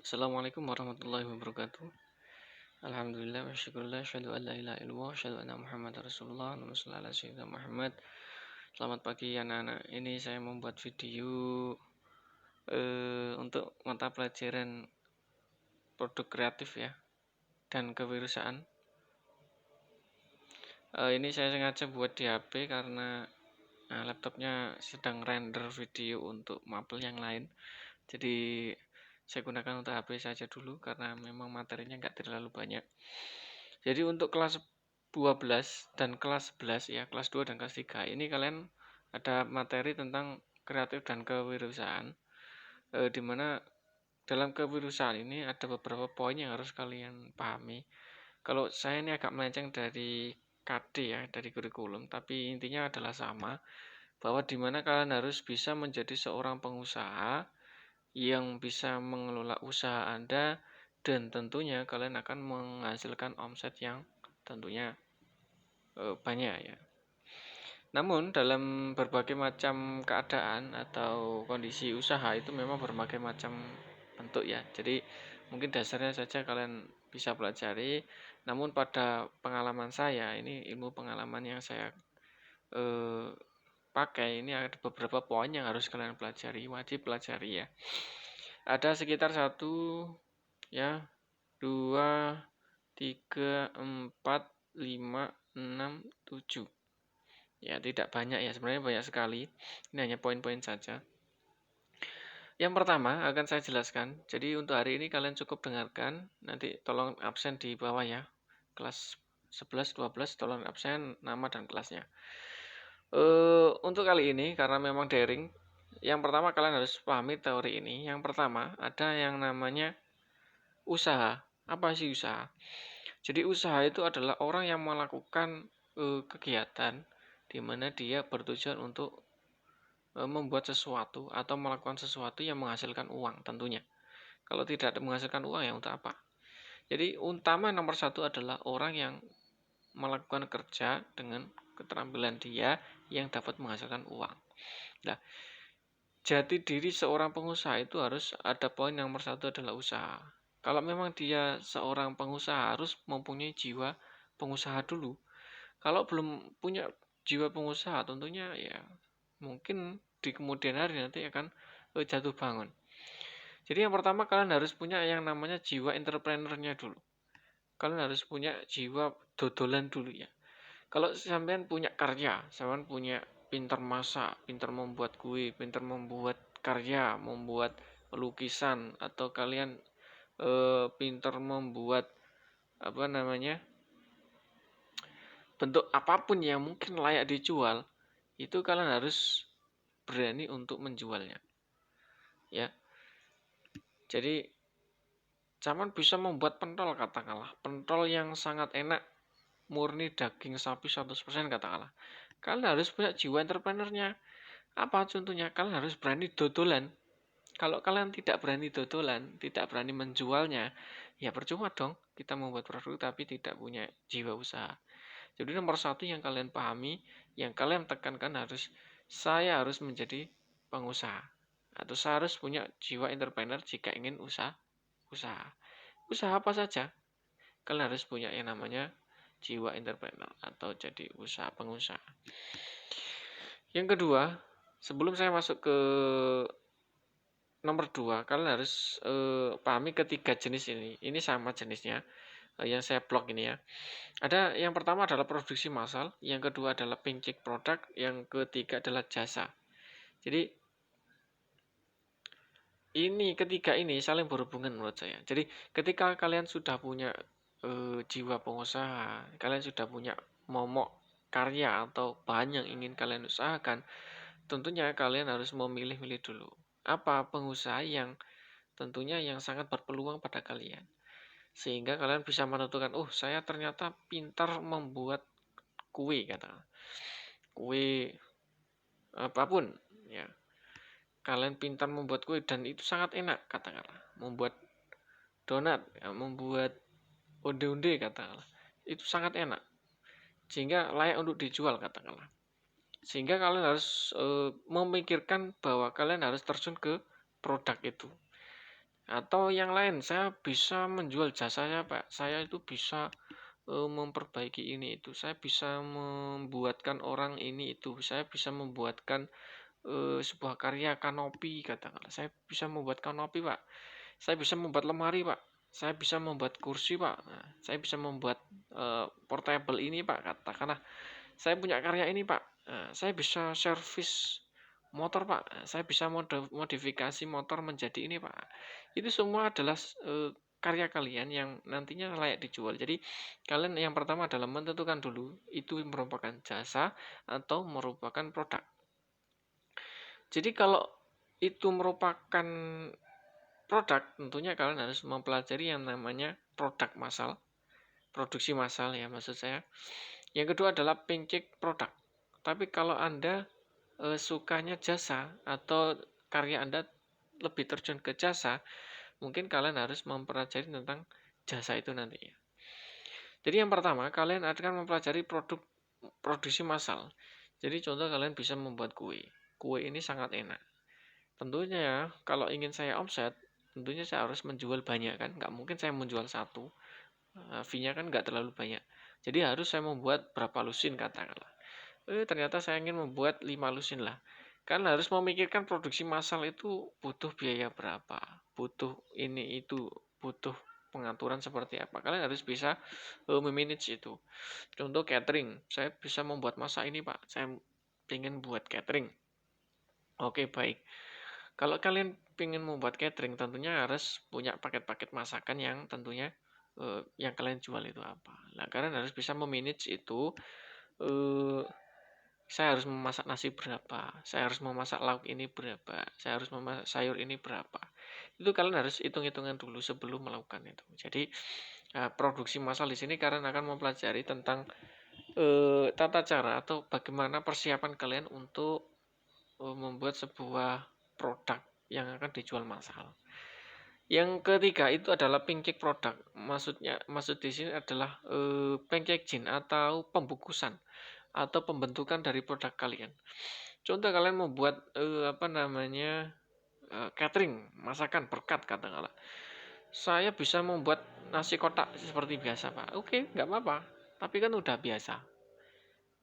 Assalamualaikum warahmatullahi wabarakatuh. Alhamdulillah wa syukurillah asyhadu an la ilaha illallah asyhadu anna Muhammadar Rasulullah. Allahumma shalli ala sayyidina Muhammad. Selamat pagi anak-anak. Ini saya membuat video untuk mata pelajaran produk kreatif ya dan kewirausahaan. Ini saya sengaja buat di HP karena laptopnya sedang render video untuk mapel yang lain. Jadi saya gunakan untuk HP saja dulu karena memang materinya nggak terlalu banyak. Jadi untuk kelas 12 dan kelas 11 ya, kelas 2 dan kelas 3 ini kalian ada materi tentang kreatif dan kewirausahaan, di mana dalam kewirausahaan ini ada beberapa poin yang harus kalian pahami. Kalau saya ini agak melenceng dari KD ya, dari kurikulum, tapi intinya adalah sama, bahwa di mana kalian harus bisa menjadi seorang pengusaha yang bisa mengelola usaha Anda, dan tentunya kalian akan menghasilkan omset yang tentunya banyak ya. Namun dalam berbagai macam keadaan atau kondisi usaha itu memang berbagai macam bentuk ya. Jadi mungkin dasarnya saja kalian bisa pelajari. Namun pada pengalaman saya, ini ilmu pengalaman yang saya pakai, ini ada beberapa poin yang harus kalian pelajari, wajib pelajari ya. Ada sekitar 1, ya, 2, 3, 4, 5, 6, 7. Ya, tidak banyak ya, sebenarnya banyak sekali. Ini hanya poin-poin saja. Yang pertama akan saya jelaskan. Jadi untuk hari ini kalian cukup dengarkan. Nanti tolong absen di bawah ya. Kelas 11, 12 tolong absen nama dan kelasnya. Untuk kali ini karena memang daring, yang pertama kalian harus pahami teori ini. Yang pertama ada yang namanya usaha. Apa sih usaha? Jadi usaha itu adalah orang yang melakukan kegiatan di mana dia bertujuan untuk membuat sesuatu atau melakukan sesuatu yang menghasilkan uang tentunya. Kalau tidak menghasilkan uang ya untuk apa? Jadi utama nomor 1 adalah orang yang melakukan kerja dengan keterampilan dia yang dapat menghasilkan uang. Nah, jati diri seorang pengusaha itu harus ada poin nomor 1 adalah usaha. Kalau memang dia seorang pengusaha harus mempunyai jiwa pengusaha dulu. Kalau belum punya jiwa pengusaha tentunya ya mungkin di kemudian hari nanti akan jatuh bangun. Jadi yang pertama kalian harus punya yang namanya jiwa entrepreneurnya dulu. Kalian harus punya jiwa dodolan dulu ya. Kalau sampean punya karya, sampean punya pintar masak, pintar membuat kue, pintar membuat karya, membuat lukisan, atau kalian pintar membuat bentuk apapun yang mungkin layak dijual, itu kalian harus berani untuk menjualnya ya. Jadi zaman bisa membuat pentol katakanlah, pentol yang sangat enak, murni daging sapi 100% katakanlah. Kalian harus punya jiwa entrepreneurnya. Apa contohnya? Kalian harus berani dodolan. Kalau kalian tidak berani dodolan, tidak berani menjualnya, ya percuma dong kita membuat produk tapi tidak punya jiwa usaha. Jadi nomor 1 yang kalian pahami, yang kalian tekankan saya harus menjadi pengusaha. Atau saya harus punya jiwa entrepreneur jika ingin usaha. Usaha apa saja? Kalian harus punya yang namanya jiwa entrepreneur atau jadi pengusaha. Yang kedua, sebelum saya masuk ke nomor 2, kalian harus pahami ketiga jenis ini. Ini sama jenisnya yang saya blok ini ya. Ada yang pertama adalah produksi massal, yang kedua adalah pincik produk, yang ketiga adalah jasa. Jadi ketiga ini saling berhubungan menurut saya. Jadi ketika kalian sudah punya jiwa pengusaha, kalian sudah punya momok karya atau bahan yang ingin kalian usahakan, tentunya kalian harus memilih-milih dulu. Apa pengusaha yang tentunya yang sangat berpeluang pada kalian. Sehingga kalian bisa menentukan, saya ternyata pintar membuat kue katakan. Kue apapun ya. Kalian pintar membuat kue dan itu sangat enak katakanlah. Membuat donat, ya, membuat onde-onde katakanlah. Itu sangat enak. Sehingga layak untuk dijual katakanlah. Sehingga kalian harus memikirkan bahwa kalian harus terjun ke produk itu. Atau yang lain, saya bisa menjual jasanya, Pak. Saya itu bisa memperbaiki ini itu. Saya bisa membuatkan orang ini itu. Saya bisa membuatkan sebuah karya kanopi katakanlah. Saya bisa membuat kanopi, Pak. Saya bisa membuat lemari, Pak. Saya bisa membuat kursi, Pak. Nah, saya bisa membuat portable ini, Pak. Katakanlah saya punya karya ini, Pak. Nah, saya bisa servis motor, Pak. Nah, saya bisa modifikasi motor menjadi ini, Pak. Itu semua adalah karya kalian yang nantinya layak dijual. Jadi kalian yang pertama adalah menentukan dulu itu merupakan jasa atau merupakan produk. Jadi kalau itu merupakan produk, tentunya kalian harus mempelajari yang namanya produk massal, produksi massal ya maksud saya. Yang kedua adalah pancake produk. Tapi kalau Anda sukanya jasa atau karya Anda lebih terjun ke jasa, mungkin kalian harus mempelajari tentang jasa itu nantinya. Jadi yang pertama, kalian akan mempelajari produksi massal. Jadi contoh kalian bisa membuat kue. Kue ini sangat enak. Tentunya ya, kalau ingin saya omset, tentunya saya harus menjual banyak kan. Nggak mungkin saya menjual satu. Fee-nya kan nggak terlalu banyak. Jadi harus saya membuat berapa lusin katakanlah. Ternyata saya ingin membuat 5 lusin lah. Kan harus memikirkan produksi massal itu butuh biaya berapa. Butuh ini itu. Butuh pengaturan seperti apa. Kalian harus bisa memanage itu. Contoh catering. Saya bisa membuat masak ini, Pak. Saya ingin buat catering. Oke, baik. Kalau kalian ingin membuat catering, tentunya harus punya paket-paket masakan yang tentunya yang kalian jual itu apa. Nah, kalian harus bisa memanage itu. Saya harus memasak nasi berapa, saya harus memasak lauk ini berapa, saya harus memasak sayur ini berapa. Itu kalian harus hitung-hitungan dulu sebelum melakukan itu. Jadi produksi massal di sini kalian akan mempelajari tentang tata cara atau bagaimana persiapan kalian untuk membuat sebuah produk yang akan dijual massal. Yang ketiga itu adalah pancake produk. Maksud di sini adalah packaging atau pembukusan atau pembentukan dari produk kalian. Contoh kalian membuat catering, masakan berkat katakanlah. Saya bisa membuat nasi kotak seperti biasa, Pak. Oke, nggak apa-apa. Tapi kan udah biasa.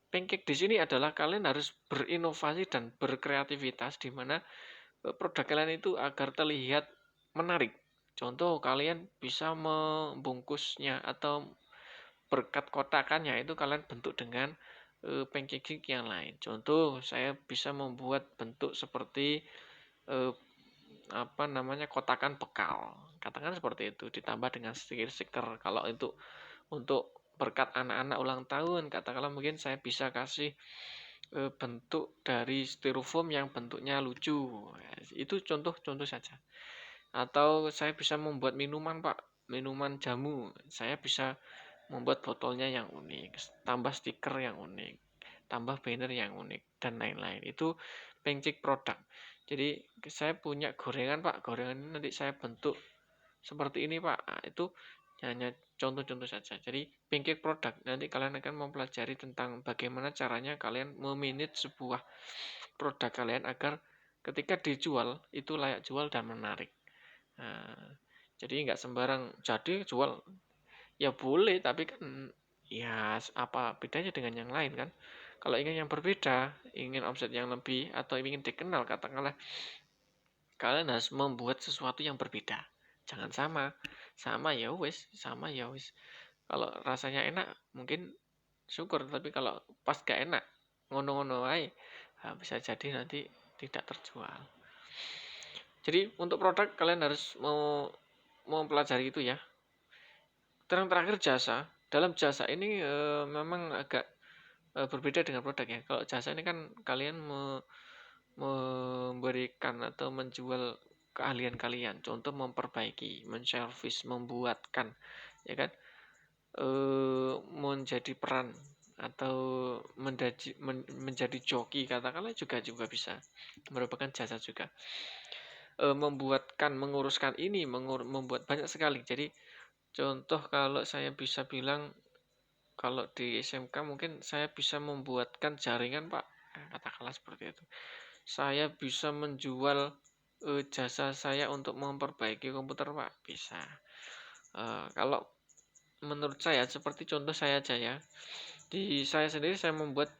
Pancake di sini adalah kalian harus berinovasi dan berkreativitas di mana produk kalian itu agar terlihat menarik. Contoh kalian bisa membungkusnya atau berkat kotakannya itu kalian bentuk dengan pancake yang lain. Contoh saya bisa membuat bentuk seperti kotakan bekal. Katakan seperti itu ditambah dengan stiker-stiker. Kalau itu untuk berkat anak-anak ulang tahun, katakanlah mungkin saya bisa kasih bentuk dari styrofoam yang bentuknya lucu. Itu contoh-contoh saja. Atau saya bisa membuat minuman, Pak, minuman jamu. Saya bisa membuat botolnya yang unik, tambah stiker yang unik, tambah banner yang unik, dan lain-lain. Itu pancake produk. Jadi saya punya gorengan, Pak. Gorengan ini nanti saya bentuk seperti ini, Pak. Nah, itu hanya contoh-contoh saja. Jadi pancake produk. Nanti kalian akan mempelajari tentang bagaimana caranya kalian memanage sebuah produk kalian agar ketika dijual itu layak jual dan menarik. Nah, jadi nggak sembarang jadi jual. Ya boleh, tapi kan ya apa bedanya dengan yang lain kan? Kalau ingin yang berbeda, ingin omset yang lebih atau ingin dikenal katakanlah, kalian harus membuat sesuatu yang berbeda. Jangan sama. Sama ya wes, sama ya wes. Kalau rasanya enak mungkin syukur, tapi kalau pas gak enak ngono-ngono aja, bisa jadi nanti tidak terjual. Jadi untuk produk kalian harus mau mempelajari itu ya. Yang terakhir jasa. Dalam jasa ini memang agak berbeda dengan produk ya. Kalau jasa ini kan kalian memberikan atau menjual keahlian kalian. Contoh memperbaiki, menservis, membuatkan, ya kan? Menjadi peran atau menjadi joki katakanlah juga bisa merupakan jasa juga. Membuatkan, menguruskan ini, membuat banyak sekali. Jadi contoh kalau saya bisa bilang, kalau di SMK mungkin saya bisa membuatkan jaringan, Pak. Katakanlah seperti itu. Saya bisa menjual jasa saya untuk memperbaiki komputer, Pak? Bisa. Kalau menurut saya, seperti contoh saya aja ya. Di saya sendiri saya membuat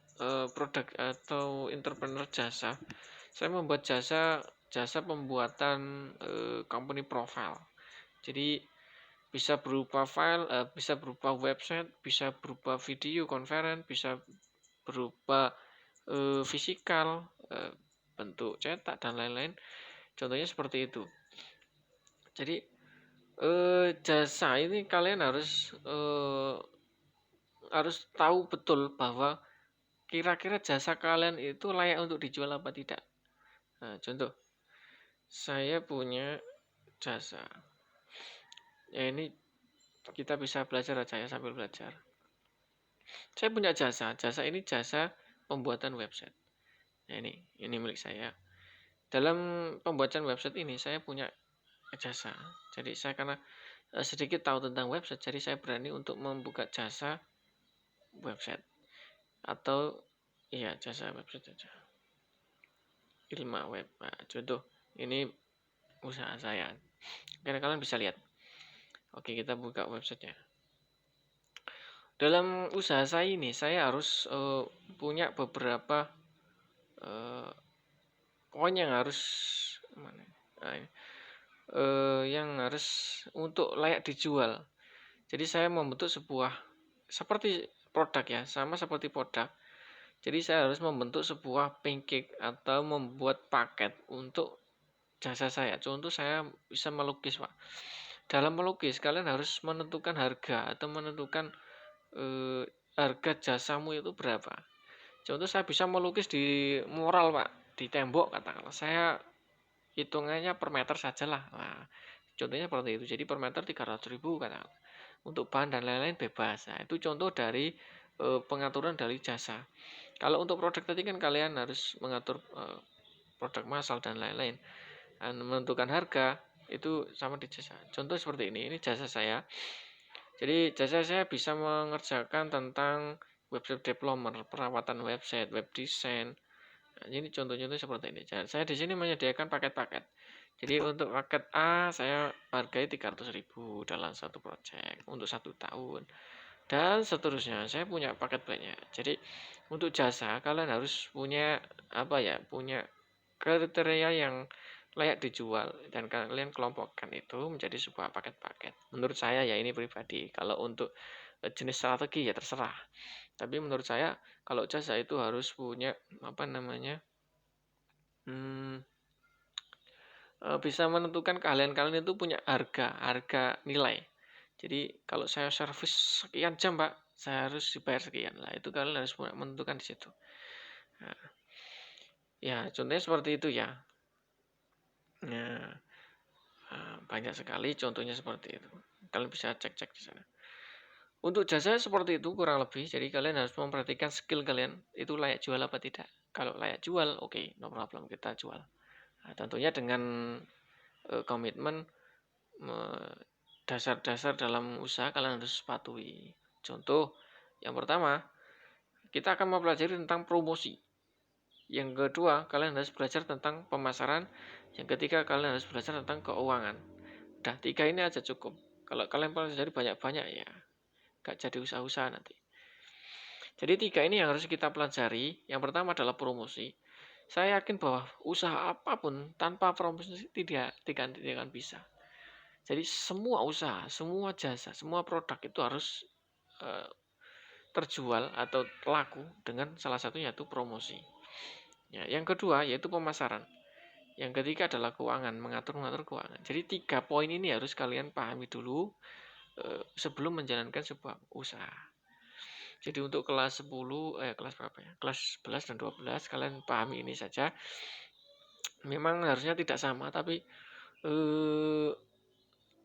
produk atau entrepreneur jasa. Saya membuat jasa pembuatan company profile. Jadi bisa berupa file, bisa berupa website, bisa berupa video conference, bisa berupa fisikal, bentuk cetak dan lain-lain. Contohnya seperti itu. Jadi jasa ini kalian harus tahu betul bahwa kira-kira jasa kalian itu layak untuk dijual apa tidak. Nah, contoh, saya punya jasa. Ya ini kita bisa belajar aja ya sambil belajar. Saya punya jasa ini jasa pembuatan website. Nah, ini milik saya. Dalam pembuatan website ini saya punya jasa. Jadi saya karena sedikit tahu tentang website, jadi saya berani untuk membuka jasa website atau iya jasa website saja. Ilma Web. Nah, contoh ini usaha saya. Karena kalian bisa lihat. Oke, kita buka websitenya. Dalam usaha saya ini saya harus punya beberapa poin yang harus yang harus untuk layak dijual. Jadi saya membentuk sebuah seperti produk ya, sama seperti produk. Jadi saya harus membentuk sebuah pancake atau membuat paket untuk jasa saya. Contoh saya bisa melukis, Pak. Dalam melukis kalian harus menentukan harga atau menentukan harga jasamu itu berapa. Contoh saya bisa melukis di mural, Pak, di tembok katakanlah. Saya hitungannya per meter sajalah. Nah, contohnya seperti itu. Jadi per meter 300.000 katakanlah. Untuk bahan dan lain-lain bebas. Nah, itu contoh dari pengaturan dari jasa. Kalau untuk produk tadi kan kalian harus mengatur produk massal dan lain-lain. Dan menentukan harga itu sama di jasa. Contoh seperti ini jasa saya. Jadi jasa saya bisa mengerjakan tentang website development, perawatan website, web design. Nah, ini contoh-contoh seperti ini. Saya di sini menyediakan paket-paket. Jadi untuk paket A saya hargai 300.000 dalam satu project untuk 1 tahun. Dan seterusnya, saya punya paket banyak. Jadi untuk jasa kalian harus punya punya kriteria yang layak dijual dan kalian kelompokkan itu menjadi sebuah paket-paket. Menurut saya ya ini pribadi. Kalau untuk jenis strategi ya terserah. Tapi menurut saya kalau jasa itu harus punya bisa menentukan kalian itu punya harga nilai. Jadi kalau saya servis sekian jam, Pak, saya harus dibayar sekian. Lah itu kalian harus menentukan di situ. Nah, ya contohnya seperti itu ya. Nah, banyak sekali contohnya seperti itu. Kalian bisa cek-cek di sana. Untuk jasa seperti itu kurang lebih. Jadi kalian harus memperhatikan skill kalian itu layak jual apa tidak. Kalau layak jual, oke, no problem, kita jual. Nah, tentunya dengan komitmen dasar-dasar dalam usaha kalian harus patuhi. Contoh yang pertama, kita akan mempelajari tentang promosi. Yang kedua, kalian harus belajar tentang pemasaran. Yang ketiga, kalian harus belajar tentang keuangan. Udah 3 ini aja cukup. Kalau kalian pelajari banyak-banyak ya gak jadi usaha-usaha nanti. Jadi 3 ini yang harus kita pelajari. Yang pertama adalah promosi. Saya yakin bahwa usaha apapun tanpa promosi tidak akan bisa. Jadi semua usaha, semua jasa, semua produk itu harus terjual atau laku dengan salah satunya yaitu promosi. Ya, yang kedua yaitu pemasaran. Yang ketiga adalah keuangan, mengatur keuangan. Jadi 3 poin ini harus kalian pahami dulu sebelum menjalankan sebuah usaha. Jadi untuk kelas 10, kelas berapa ya? Kelas 11 dan 12 kalian pahami ini saja. Memang harusnya tidak sama, tapi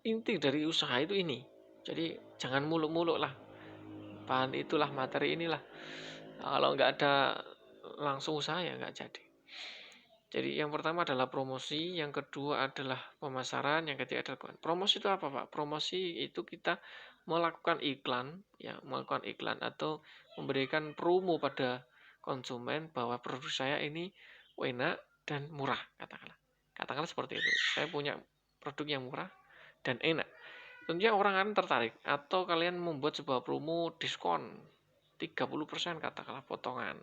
inti dari usaha itu ini. Jadi jangan muluk-muluk lah. Bahan itulah, materi inilah. Kalau nggak ada langsung usaha ya nggak jadi. Jadi yang pertama adalah promosi, yang kedua adalah pemasaran, yang ketiga adalah promosi itu apa, Pak? Promosi itu kita melakukan iklan atau memberikan promo pada konsumen bahwa produk saya ini enak dan murah katakanlah. Katakanlah seperti itu. Saya punya produk yang murah dan enak. Tentunya orang akan tertarik. Atau kalian membuat sebuah promo diskon 30% katakanlah potongan.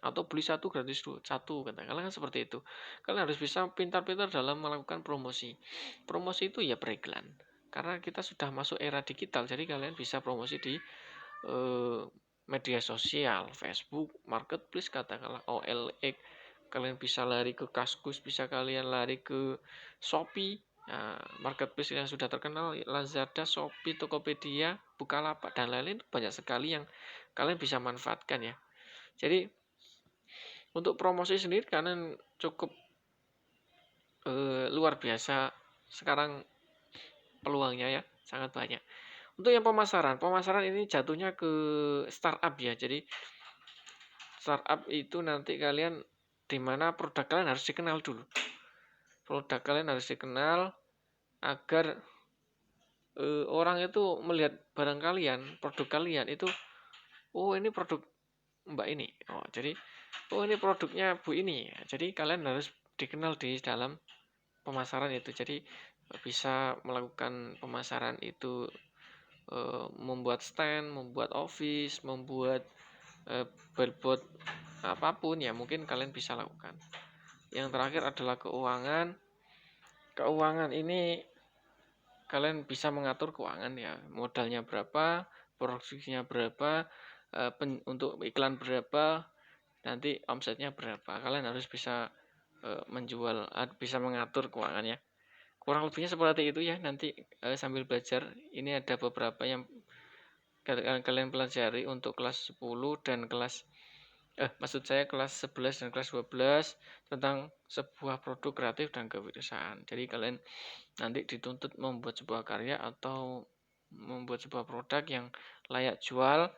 Atau beli satu gratis satu katakanlah kan seperti itu. Kalian harus bisa pintar-pintar dalam melakukan promosi. Promosi itu ya beriklan. Karena kita sudah masuk era digital, jadi kalian bisa promosi di media sosial, Facebook, Marketplace, katakanlah OLX. Kalian bisa lari ke Kaskus, bisa kalian lari ke Shopee, marketplace yang sudah terkenal, Lazada, Shopee, Tokopedia, Bukalapak, dan lain-lain banyak sekali yang kalian bisa manfaatkan ya. Jadi untuk promosi sendiri kalian cukup luar biasa sekarang peluangnya ya, sangat banyak. Untuk yang pemasaran ini jatuhnya ke startup ya. Jadi startup itu nanti kalian dimana produk kalian harus dikenal dulu. Produk kalian harus dikenal agar orang itu melihat barang kalian, produk kalian itu, oh ini produk Mbak ini. Oh, jadi oh ini produknya Bu ini. Jadi kalian harus dikenal di dalam pemasaran itu. Jadi bisa melakukan pemasaran itu, membuat stand, membuat office, membuat billboard apapun ya, mungkin kalian bisa lakukan. Yang terakhir adalah keuangan. Keuangan ini kalian bisa mengatur keuangan ya, modalnya berapa, produksinya berapa, untuk iklan berapa, nanti omsetnya berapa. Kalian harus bisa menjual, bisa mengatur keuangannya. Kurang lebihnya seperti itu ya. Nanti sambil belajar, ini ada beberapa yang kalian pelajari untuk kelas 10 dan kelas maksud saya kelas 11 dan kelas 12 tentang sebuah produk kreatif dan kewirausahaan. Jadi kalian nanti dituntut membuat sebuah karya atau membuat sebuah produk yang layak jual,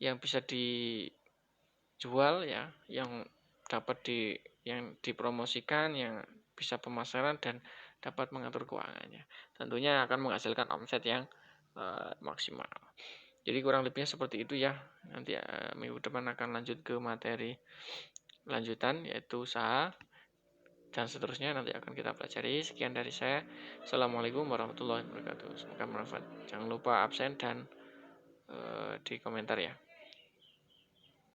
yang bisa dijual ya, yang dapat yang dipromosikan, yang bisa pemasaran dan dapat mengatur keuangannya. Tentunya akan menghasilkan omset yang maksimal. Jadi kurang lebihnya seperti itu ya. Nanti minggu depan akan lanjut ke materi lanjutan yaitu usaha dan seterusnya nanti akan kita pelajari. Sekian dari saya. Assalamualaikum warahmatullahi wabarakatuh. Semoga bermanfaat. Jangan lupa absen dan di komentar ya.